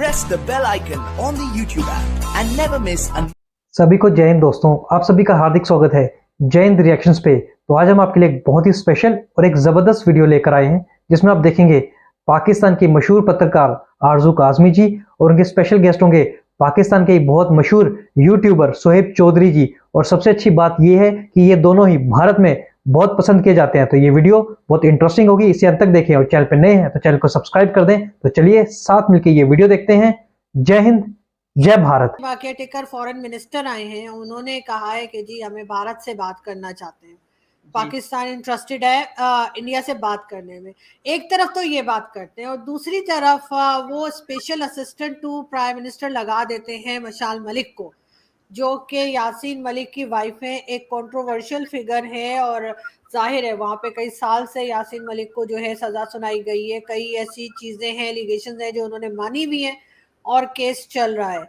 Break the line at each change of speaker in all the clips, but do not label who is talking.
press the bell icon on the YouTube app and never miss an
सभी को जय हिंद दोस्तों, आप सभी का हार्दिक स्वागत है जय हिंद रिएक्शंस पे। तो आज हम आपके लिए एक बहुत ही स्पेशल और एक जबरदस्त वीडियो लेकर आए हैं जिसमें आप देखेंगे पाकिस्तान के मशहूर पत्रकार आरजू काज़मी जी और उनके स्पेशल गेस्ट होंगे पाकिस्तान के बहुत मशहूर यूट्यूबर सोहेब चौधरी जी। और सबसे अच्छी बात यह है कि ये दोनों ही भारत में बहुत पसंद किए जाते हैं। तो ये वीडियो बहुत इंटरेस्टिंग होगी, इसे अंत तक देखें और चैनल पर नए हैं तो चैनल को सब्सक्राइब कर दें। तो चलिए साथ मिलकर ये वीडियो देखते हैं। जय हिंद, जय Bharat.
Care taker foreign minister आए हैं, उन्होंने कहा है कि जी हमें भारत से बात करना चाहते हैं, पाकिस्तान इंटरेस्टेड है इंडिया से बात करने में। एक तरफ तो ये बात करते हैं और दूसरी तरफ वो special assistant to prime minister लगा देते हैं मशाल मलिक को, जो कि यासीन मलिक की वाइफ है, एक कंट्रोवर्शियल फिगर है और जाहिर है वहाँ पे कई साल से यासीन मलिक को जो है सजा सुनाई गई है, कई ऐसी चीज़ें हैं, एलिगेशन है जो उन्होंने मानी भी हैं और केस चल रहा है।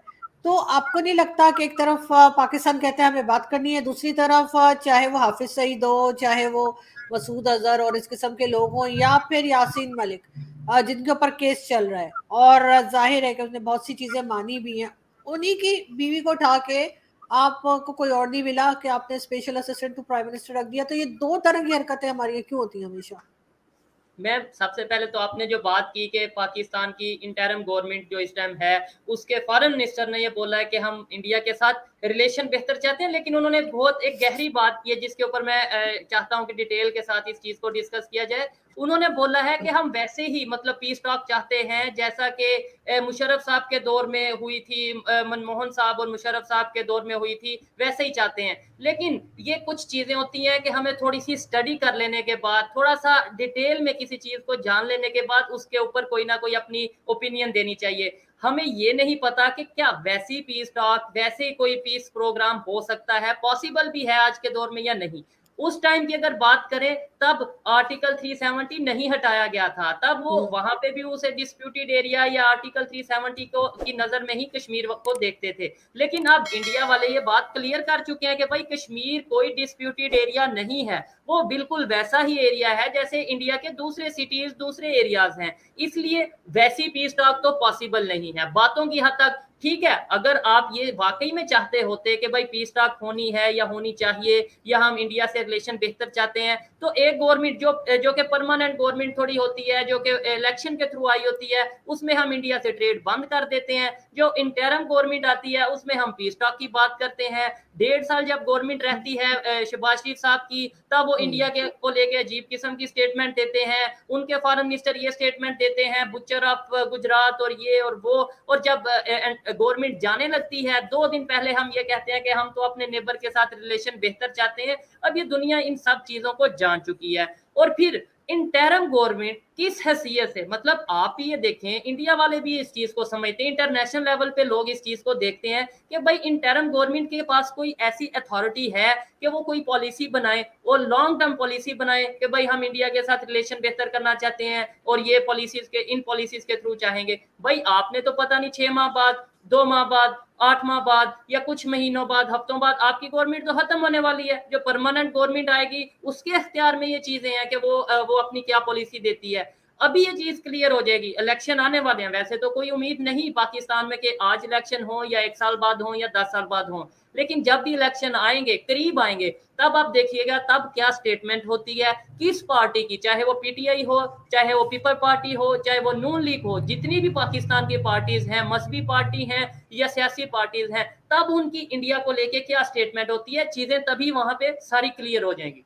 तो आपको नहीं लगता कि एक तरफ पाकिस्तान कहते हैं हमें बात करनी है, दूसरी तरफ चाहे वो हाफिज सईद हो, चाहे वो मसूद अजहर और इस किस्म के लोग हों, या फिर यासीन मलिक जिनके ऊपर केस चल रहा है और जाहिर है कि उसने बहुत सी चीज़ें मानी भी हैं, उन्हीं की बीवी को उठा के आपको कोई और नहीं मिला कि आपने special assistant to prime minister रख दिया। तो ये दो तरह की हरकतें हमारी क्यों होती हैं हमेशा?
मैं सबसे पहले तो आपने जो बात की कि पाकिस्तान की इंटरिम गवर्नमेंट जो इस टाइम है, उसके फॉरेन मिनिस्टर ने ये बोला है कि हम इंडिया के साथ रिलेशन बेहतर चाहते हैं, लेकिन उन्होंने बहुत एक गहरी बात की है जिसके ऊपर मैं चाहता हूं कि डिटेल के साथ इस चीज को डिस्कस किया जाए। उन्होंने बोला है कि हम वैसे ही मतलब पीस टॉक चाहते हैं जैसा कि मुशर्रफ साहब के दौर में हुई थी, मनमोहन साहब और मुशर्रफ साहब के दौर में हुई थी, वैसे ही चाहते हैं। लेकिन ये कुछ चीजें होती हैं कि हमें थोड़ी सी स्टडी कर लेने के बाद, थोड़ा सा डिटेल में किसी चीज को जान लेने के बाद उसके ऊपर कोई ना कोई अपनी ओपिनियन देनी चाहिए। हमें ये नहीं पता कि क्या वैसी पीस टॉक, वैसे ही कोई पीस प्रोग्राम हो सकता है, पॉसिबल भी है आज के दौर में या नहीं। उस टाइम की अगर बात करें तब आर्टिकल 370 नहीं हटाया गया था, तब वो वहां पे भी उसे डिस्प्यूटेड एरिया या आर्टिकल 370 को की नजर में ही कश्मीर को देखते थे। लेकिन अब इंडिया वाले ये बात क्लियर कर चुके हैं कि भाई कश्मीर कोई डिस्प्यूटेड एरिया नहीं है, वो बिल्कुल वैसा ही एरिया है जैसे इंडिया के दूसरे सिटीज, दूसरे एरियाज हैं। इसलिए वैसी पीस टॉक तो पॉसिबल नहीं है। बातों की हद तक ठीक है, अगर आप ये वाकई में चाहते होते कि भाई पीस टॉक होनी है या होनी चाहिए या हम इंडिया से रिलेशन बेहतर चाहते हैं, तो एक गवर्नमेंट जो कि परमानेंट गवर्नमेंट थोड़ी होती है, जो कि इलेक्शन के थ्रू आई होती है, उसमें हम इंडिया से ट्रेड बंद कर देते हैं। जो इंटरिम गवर्नमेंट आती है उसमें हम पीस टॉक की बात करते हैं। 1.5 साल जब गवर्नमेंट रहती है शहबाज शरीफ साहब की, तब वो इंडिया के को लेके अजीब किस्म की स्टेटमेंट देते हैं, उनके फॉरेन मिनिस्टर ये स्टेटमेंट देते हैं, बुचर ऑफ गुजरात और ये और वो। और जब गवर्नमेंट जाने लगती है 2 दिन पहले हम ये कहते हैं कि हम तो अपने नेबर के साथ रिलेशन बेहतर चाहते हैं। अब ये दुनिया इन सब चीजों को जान चुकी है। और फिर इंटरिम गवर्नमेंट किस हैसियत से, मतलब आप ही ये देखें, इंडिया वाले भी इस चीज को समझते हैं, इंटरनेशनल लेवल पे लोग इस चीज को देखते हैं कि भाई इंटरिम गवर्नमेंट के पास कोई ऐसी अथॉरिटी है कि वो कोई पॉलिसी बनाए और लॉन्ग टर्म पॉलिसी बनाए कि भाई हम इंडिया के साथ रिलेशन बेहतर करना चाहते हैं और ये पॉलिसीज के इन पॉलिसीज के थ्रू चाहेंगे। भाई आपने तो पता नहीं 6 माह बाद, 2 माह बाद, 8 माह बाद या कुछ महीनों बाद, हफ्तों बाद आपकी गवर्नमेंट तो खत्म होने वाली है। जो परमानेंट गवर्नमेंट आएगी उसके इख्तियार में ये चीजें हैं कि वो अपनी क्या पॉलिसी देती है। अभी ये चीज क्लियर हो जाएगी, इलेक्शन आने वाले हैं। वैसे तो कोई उम्मीद नहीं पाकिस्तान में कि आज इलेक्शन हो या 1 साल बाद हो या 10 साल बाद हो, लेकिन जब भी इलेक्शन आएंगे, करीब आएंगे, तब आप देखिएगा तब क्या स्टेटमेंट होती है किस पार्टी की, चाहे वो पीटीआई हो, चाहे वो पीपल पार्टी हो, चाहे वो नून लीग हो, जितनी भी पाकिस्तान की पार्टीज हैं, मजहबी पार्टी हैं या सियासी पार्टीज हैं, तब उनकी इंडिया को लेके क्या स्टेटमेंट होती है, चीजें तभी वहां पे सारी क्लियर हो जाएंगी।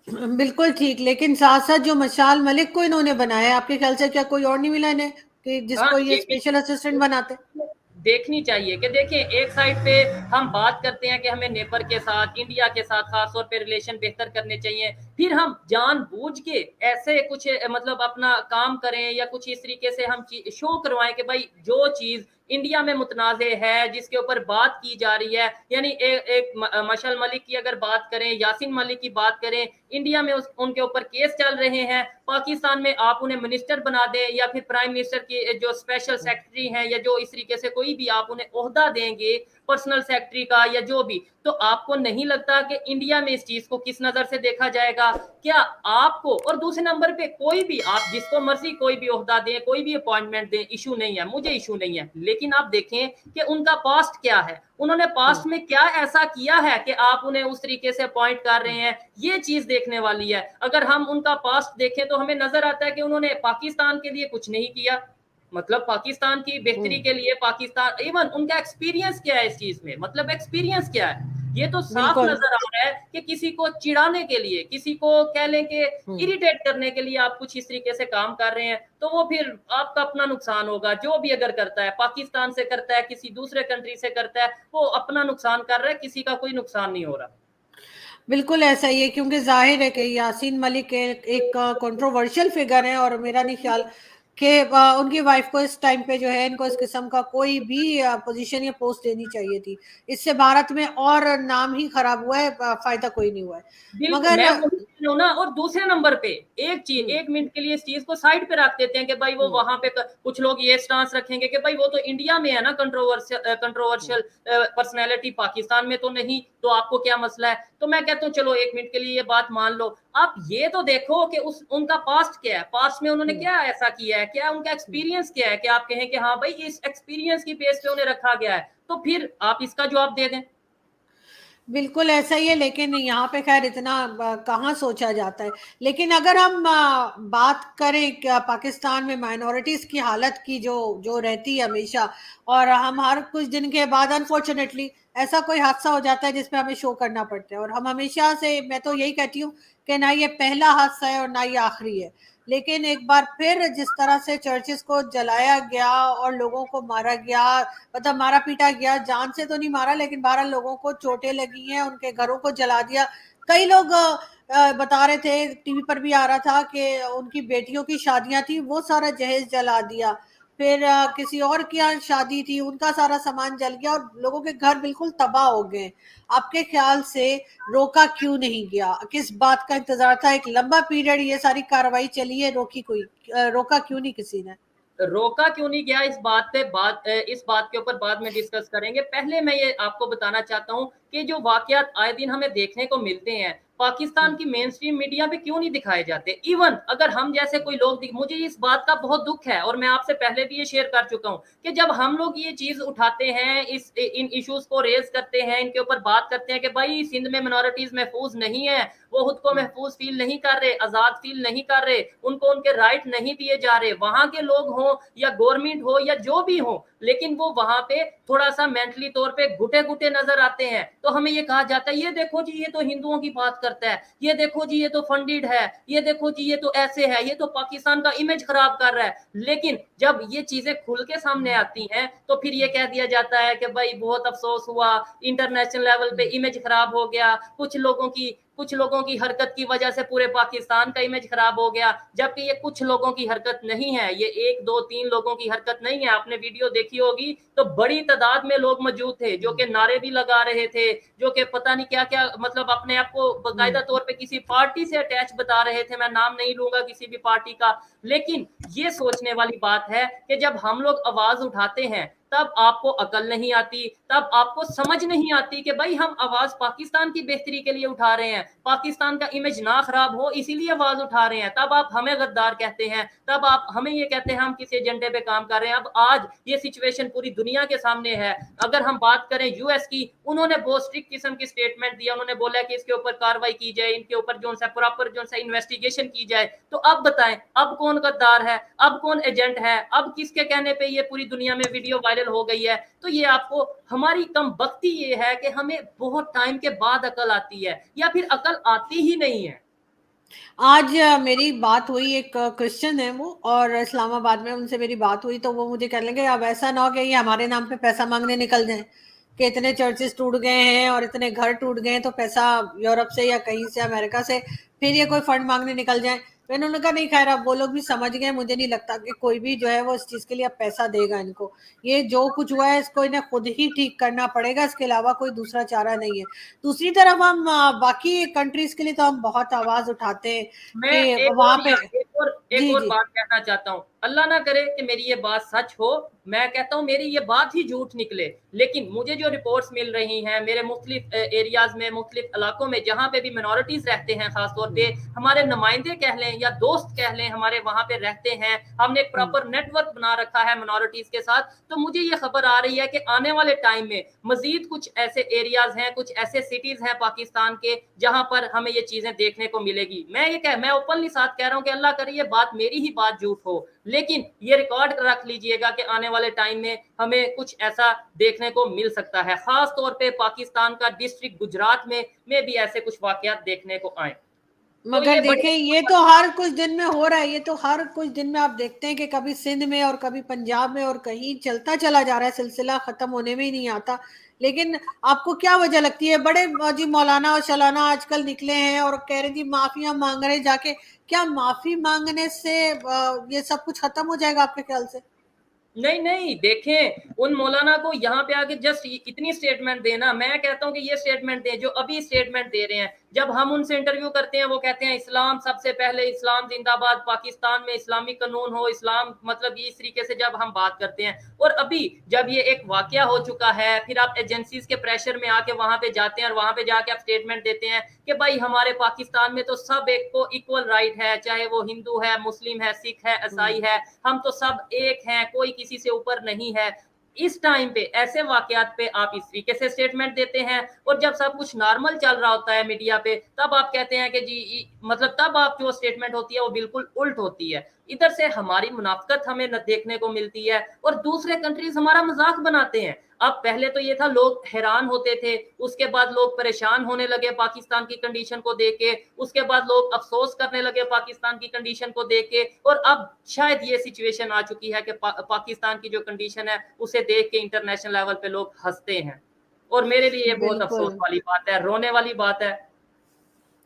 बिल्कुल ठीक, लेकिन साथ साथ जो मशाल मलिक को इन्होंने बनाया, आपके ख्याल से क्या कोई और नहीं मिला इन्हें कि जिसको ये स्पेशल असिस्टेंट बनाते?
देखनी चाहिए कि देखिए, एक साइड पे हम बात करते हैं कि हमें नेबर के साथ, इंडिया के साथ खास तौर पे रिलेशन बेहतर करने चाहिए, फिर हम जानबूझ के ऐसे कुछ मतलब अपना काम करें या कुछ इस तरीके से हम शो करवाएं कि भाई जो चीज इंडिया में मुतनाज़े है, जिसके ऊपर बात की जा रही है, यानी एक मशअल मलिक की अगर बात करें, यासीन मलिक की बात करें, इंडिया में उनके ऊपर केस चल रहे हैं। पाकिस्तान में आप उन्हें मिनिस्टर बना दें या फिर प्राइम मिनिस्टर की जो स्पेशल सेक्रेटरी हैं, या जो इस तरीके से कोई भी आप उन्हें ओहदा देंगे पर्सनल सेक्रेटरी का या जो भी, तो आपको नहीं लगता कि इंडिया में इस चीज को किस नजर से देखा जाएगा? क्या आपको, और दूसरे नंबर पे कोई भी आप जिसको मर्जी कोई भी ओहदा दें, कोई भी अपॉइंटमेंट दें, इशू नहीं है, मुझे इशू नहीं है, लेकिन आप देखें कि उनका पास्ट क्या है, उन्होंने पास्ट में क्या ऐसा किया है कि आप उन्हें उस तरीके से अपॉइंट कर रहे हैं, ये चीज देखने वाली है। अगर हम उनका पास्ट देखें तो हमें नजर आता है कि उन्होंने पाकिस्तान के लिए कुछ नहीं किया, मतलब पाकिस्तान की बेहतरी के लिए, पाकिस्तान, इवन उनका एक्सपीरियंस क्या है इस चीज में, मतलब एक्सपीरियंस क्या है, ये तो साफ नजर आ रहा है कि किसी को चिढ़ाने के लिए, किसी को कह लें कि इरिटेट करने के लिए आप कुछ इस तरीके से काम कर रहे हैं, तो वो फिर आपका अपना नुकसान होगा। जो भी अगर करता है, पाकिस्तान से करता है, किसी दूसरे कंट्री से करता है, वो अपना नुकसान कर रहा है, किसी का कोई नुकसान नहीं हो रहा।
बिल्कुल ऐसा ही है, क्योंकि जाहिर है कि यासीन मलिक एक कंट्रोवर्शियल फिगर है, और मेरा नहीं ख्याल कि उनकी वाइफ को इस टाइम पे जो है, इनको इस किस्म का कोई भी पोजीशन या पोस्ट देनी चाहिए थी। इससे भारत में और नाम ही खराब हुआ है, फायदा कोई नहीं हुआ है।
बिल्कुल, मैं वही कह रहा हूं ना। और दूसरे नंबर पे एक चीज, एक मिनट के लिए इस चीज को साइड पे रख देते हैं कि भाई वो वहां पे कुछ लोग ये स्टांस रखेंगे कि भाई वो तो इंडिया में है ना कंट्रोवर्शियल पर्सनैलिटी, पाकिस्तान में तो नहीं, तो आपको क्या मसला है? तो मैं कहता हूँ चलो एक मिनट के लिए ये बात मान लो, आप ये तो देखो कि उनका पास्ट क्या है, पास्ट में उन्होंने क्या ऐसा किया है, क्या उनका एक्सपीरियंस क्या है कि आप कहें कि हाँ भाई इस एक्सपीरियंस की बेस पे उन्हें रखा गया है, तो फिर आप इसका जवाब दे दें।
बिल्कुल ऐसा ही है, लेकिन यहाँ पे खैर इतना कहाँ सोचा जाता है। लेकिन अगर हम बात करें पाकिस्तान में माइनॉरिटीज की हालत की, जो जो रहती है हमेशा, और हम हर कुछ दिन के बाद अनफॉर्चुनेटली ऐसा कोई हादसा हो जाता है जिसमें हमें शो करना पड़ता है, और हम हमेशा से, मैं तो यही कहती हूँ कि ना ये पहला हादसा है और ना ये आखिरी है। लेकिन एक बार फिर जिस तरह से चर्चेस को जलाया गया और लोगों को मारा गया, मतलब मारा पीटा गया, जान से तो नहीं मारा, लेकिन 12 लोगों को चोटें लगी हैं, उनके घरों को जला दिया। कई लोग बता रहे थे, टीवी पर भी आ रहा था कि उनकी बेटियों की शादियां थी, वो सारा जहेज जला दिया। फिर किसी और की यहाँ शादी थी, उनका सारा सामान जल गया, और लोगों के घर बिल्कुल तबाह हो गए। आपके ख्याल से रोका क्यों नहीं गया? किस बात का इंतजार था? एक लंबा पीरियड ये सारी कार्रवाई चली है, रोका क्यों नहीं किसी ने?
रोका क्यों नहीं गया, इस बात के ऊपर बाद में डिस्कस करेंगे। पहले मैं ये आपको बताना चाहता हूँ कि जो वाकयात आए दिन हमें देखने को मिलते हैं, पाकिस्तान की मेन स्ट्रीम मीडिया पे क्यों नहीं दिखाए जाते? इवन अगर हम जैसे कोई लोग, मुझे इस बात का बहुत दुख है, और मैं आपसे पहले भी ये शेयर कर चुका हूँ कि जब हम लोग ये चीज उठाते हैं, इन इश्यूज को रेज करते हैं, इनके ऊपर बात करते हैं कि भाई सिंध में मिनॉरिटीज महफूज नहीं है, वो खुद को महफूज फील नहीं कर रहे, आजाद फील नहीं कर रहे, उनको उनके राइट नहीं दिए जा रहे, वहां के लोग हों या गवर्नमेंट हो या जो भी हो, लेकिन वो वहां पे थोड़ा सा मेंटली तौर पे घुटे घुटे नजर आते हैं, तो हमें ये कहा जाता है ये देखो जी ये तो हिंदुओं की बात करता है, ये देखो जी ये तो फंडेड है, ये देखो जी ये तो ऐसे है, ये तो पाकिस्तान का इमेज खराब कर रहा है। लेकिन जब ये चीजें खुल के सामने आती हैं तो फिर ये कह दिया जाता है कि भाई बहुत अफसोस हुआ, इंटरनेशनल लेवल पे इमेज खराब हो गया, कुछ लोगों की हरकत की वजह से पूरे पाकिस्तान का इमेज खराब हो गया। जबकि ये कुछ लोगों की हरकत नहीं है, ये 1 2 3 लोगों की हरकत नहीं है। आपने वीडियो देखी होगी तो बड़ी तादाद में लोग मौजूद थे जो कि नारे भी लगा रहे थे, जो कि पता नहीं क्या क्या, मतलब अपने आप को बाकायदा तौर पे किसी पार्टी से अटैच बता रहे थे, मैं नाम नहीं लूंगा किसी भी पार्टी का। लेकिन ये सोचने वाली बात है कि जब हम लोग आवाज उठाते हैं तब आपको अकल नहीं आती, तब आपको समझ नहीं आती कि भाई हम आवाज पाकिस्तान की बेहतरी के लिए उठा रहे हैं, पाकिस्तान का इमेज ना खराब हो इसीलिए आवाज उठा रहे हैं। तब आप हमें गद्दार कहते हैं, तब आप हमें ये कहते हैं हम किसी एजेंडे पे काम कर रहे हैं। अब आज ये सिचुएशन पूरी दुनिया के सामने है। अगर हम बात करें यूएस की, उन्होंने बहुत स्ट्रिक्ट किस्म की स्टेटमेंट दिया, उन्होंने बोला कि इसके ऊपर कार्रवाई की जाए, इनके ऊपर जो सा प्रॉपर जो सा इन्वेस्टिगेशन की जाए। तो अब बताएं, अब कौन गद्दार है, अब कौन एजेंट है, अब किसके कहने पे ये पूरी दुनिया में वीडियो वायरल हो गई है? तो ये आपको, हमारी कम बख्ती ये है कि हमें बहुत टाइम के बाद अकल आती है या फिर अकल आती ही नहीं है।
आज मेरी बात हुई, एक क्रिश्चियन है वो, और इस्लामाबाद में उनसे मेरी बात हुई, तो वो मुझे कहने लगे अब ऐसा ना हो कि ये हमारे नाम पे पैसा मांगने निकल जाए कि इतने चर्चेस टूट गए हैं और इतने घर टूट गए हैं, तो पैसा यूरोप से या कहीं से, अमेरिका से, फिर ये कोई फंड मांगने निकल जाए। मैंने उन्होंने कहा नहीं खैर अब वो लोग भी समझ गए, मुझे नहीं लगता कि कोई भी जो है वो इस चीज के लिए अब पैसा देगा इनको। ये जो कुछ हुआ है इसको इन्हें खुद ही ठीक करना पड़ेगा, इसके अलावा कोई दूसरा चारा नहीं है। दूसरी तरफ हम बाकी कंट्रीज के लिए तो हम बहुत आवाज उठाते हैं
मैं
कि वहां पे
एक
जी
और
जी
बात कहना चाहता हूँ। अल्लाह ना करे कि मेरी ये बात सच हो, मैं कहता हूँ मेरी ये बात ही झूठ निकले, लेकिन मुझे जो रिपोर्ट्स मिल रही हैं मेरे मुख्तलिफ एरियाज में, मुख्तलिफ इलाकों में जहाँ पे भी मिनॉरिटीज रहते हैं, खासतौर पे हमारे नुमाइंदे कह लें या दोस्त कह लें, हमारे वहाँ पे रहते हैं, हमने एक प्रॉपर नेटवर्क बना रखा है मिनॉरिटीज के साथ। तो मुझे ये खबर आ रही है कि आने वाले टाइम में मजीद कुछ ऐसे एरियाज हैं, कुछ ऐसे सिटीज हैं पाकिस्तान के जहां पर हमें ये चीजें देखने को मिलेगी। मैं ओपनली साथ कह रहा हूं कि अल्लाह करे ये बात मेरी ही बात झूठ हो, लेकिन ये रिकॉर्ड रख लीजिएगा कि आने वाले टाइम में हमें कुछ ऐसा देखने को मिल सकता है, खास तौर पे पाकिस्तान का डिस्ट्रिक्ट गुजरात में भी ऐसे कुछ वाकयात देखने को आए।
मगर देखिए ये तो हर कुछ दिन में हो रहा है, ये तो हर कुछ दिन में आप देखते हैं कि कभी सिंध में और कभी पंजाब में और कहीं चलता चला जा रहा है, सिलसिला खत्म होने में ही नहीं आता। लेकिन आपको क्या वजह लगती है, बड़े जी मौलाना और शलाना आजकल निकले हैं और कह रहे जी माफिया मांग रहे जाके, क्या माफी मांगने से ये सब कुछ खत्म हो जाएगा आपके ख्याल से?
नहीं देखें, उन मौलाना को यहाँ पे आके जस्ट इतनी स्टेटमेंट देना, मैं कहता हूँ कि ये स्टेटमेंट दें जो अभी स्टेटमेंट दे रहे हैं। जब हम उनसे इंटरव्यू करते हैं वो कहते हैं इस्लाम सबसे पहले, इस्लाम जिंदाबाद, पाकिस्तान में इस्लामी कानून हो, इस्लाम मतलब इस तरीके से जब हम बात करते हैं। और अभी जब ये एक वाकया हो चुका है, फिर आप एजेंसीज के प्रेशर में आके वहां पे जाते हैं और वहां पे जाके आप स्टेटमेंट देते हैं कि भाई हमारे पाकिस्तान में तो सब एक को इक्वल राइट है, चाहे वो हिंदू है, मुस्लिम है, सिख है, ईसाई है, हम तो सब एक हैं, कोई किसी से ऊपर नहीं है। इस टाइम पे ऐसे वाकयात पे आप इस तरीके से स्टेटमेंट देते हैं, और जब सब कुछ नॉर्मल चल रहा होता है मीडिया पे, तब आप कहते हैं कि जी मतलब तब आप जो स्टेटमेंट होती है वो बिल्कुल उल्ट होती है। इधर से हमारी मुनाफकत हमें न देखने को मिलती है और दूसरे कंट्रीज हमारा मजाक बनाते हैं। अब पहले तो ये था लोग हैरान होते थे, उसके बाद लोग परेशान होने लगे पाकिस्तान की कंडीशन को देख के, उसके बाद लोग अफसोस करने लगे पाकिस्तान की कंडीशन को देख के, और अब शायद ये सिचुएशन आ चुकी है कि पाकिस्तान की जो कंडीशन है उसे देख के इंटरनेशनल लेवल पे लोग हंसते हैं। और मेरे लिए ये बहुत अफसोस वाली बात है, रोने वाली बात है।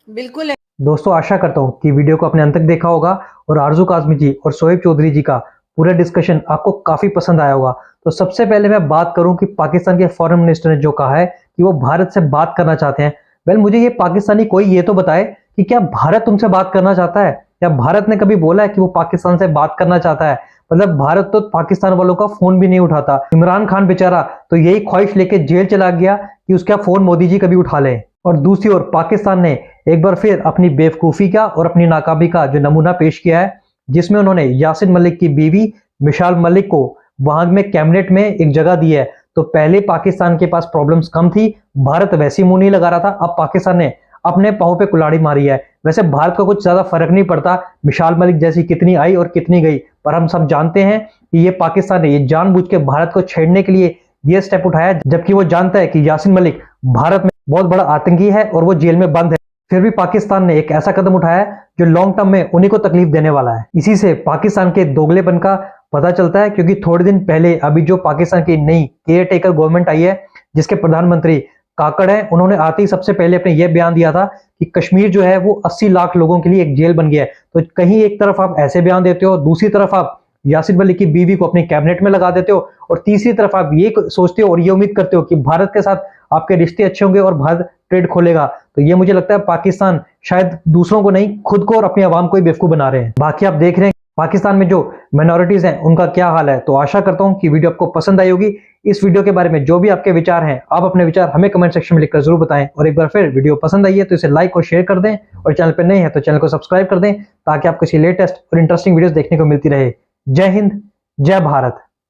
बिल्कुल है।
दोस्तों आशा करता हूं कि वीडियो को आपने अंत तक देखा होगा और आरजू काज़मी जी और शोएब चौधरी जी का पूरा डिस्कशन आपको काफी पसंद आया होगा। तो सबसे पहले मैं बात करूं कि पाकिस्तान के फॉरेन मिनिस्टर ने जो कहा है कि वो भारत से बात करना चाहते हैं, वेल मुझे ये पाकिस्तानी कोई ये तो बताए कि क्या भारत तुमसे बात करना चाहता है, या भारत ने कभी बोला है कि वो पाकिस्तान से बात करना चाहता है? मतलब भारत तो पाकिस्तान वालों का फोन भी नहीं उठाता। इमरान खान बेचारा तो यही ख्वाहिश लेके जेल चला गया कि उसका फोन मोदी जी कभी उठा लें। और दूसरी ओर पाकिस्तान ने एक बार फिर अपनी बेवकूफी का और अपनी नाकामी का जो नमूना पेश किया है, जिसमें उन्होंने यासिन मलिक की बीवी मिसाल मलिक को वहां में कैबिनेट में एक जगह दी है। तो पहले पाकिस्तान के पास प्रॉब्लम्स कम थी, भारत वैसे मुंह नहीं लगा रहा था, अब पाकिस्तान ने अपने पांव पे कुल्हाड़ी मारी है। वैसे भारत का कुछ ज्यादा फर्क नहीं पड़ता मिसाल मलिक जैसी कितनी आई और कितनी गई, पर हम सब जानते हैं कि ये पाकिस्तान ने ये जानबूझ के भारत को छेड़ने के लिए ये स्टेप उठाया, जबकि वो जानता है कि यासिन मलिक भारत में बहुत बड़ा आतंकी है और वो जेल में बंद है। फिर भी पाकिस्तान ने एक ऐसा कदम उठाया जो लॉन्ग टर्म में उन्हीं को तकलीफ देने वाला है। इसी से पाकिस्तान के दोगलेपन का पता चलता है, क्योंकि थोड़े दिन पहले अभी जो पाकिस्तान की नई केयर टेकर गवर्नमेंट आई है, जिसके प्रधानमंत्री काकड़ है, उन्होंने आते ही सबसे पहले अपने यह बयान दिया था कि कश्मीर जो है वो 80 लाख लोगों के लिए एक जेल बन गया है। तो कहीं एक तरफ आप ऐसे बयान देते हो, दूसरी तरफ आप यासिन मलिक की बीवी को अपनी कैबिनेट में लगा देते हो, और तीसरी तरफ आप ये सोचते हो और ये उम्मीद करते हो कि भारत के साथ आपके रिश्ते अच्छे होंगे और भारत ट्रेड खोलेगा। तो ये मुझे लगता है पाकिस्तान शायद दूसरों को नहीं, खुद को और अपनी आवाम को ही बेवकूफ बना रहे हैं। बाकी आप देख रहे हैं पाकिस्तान में जो माइनॉरिटीज हैं उनका क्या हाल है। तो आशा करता हूं कि वीडियो आपको पसंद आई होगी। इस वीडियो के बारे में जो भी आपके विचार हैं, आप अपने विचार हमें कमेंट सेक्शन में लिखकर जरूर बताएं। और एक बार फिर वीडियो पसंद आई है तो इसे लाइक और शेयर कर दें, और चैनल पर नए हैं तो चैनल को सब्सक्राइब कर दें, ताकि आपको इसी लेटेस्ट और इंटरेस्टिंग वीडियोस देखने को मिलती रहे। जय हिंद, जय भारत।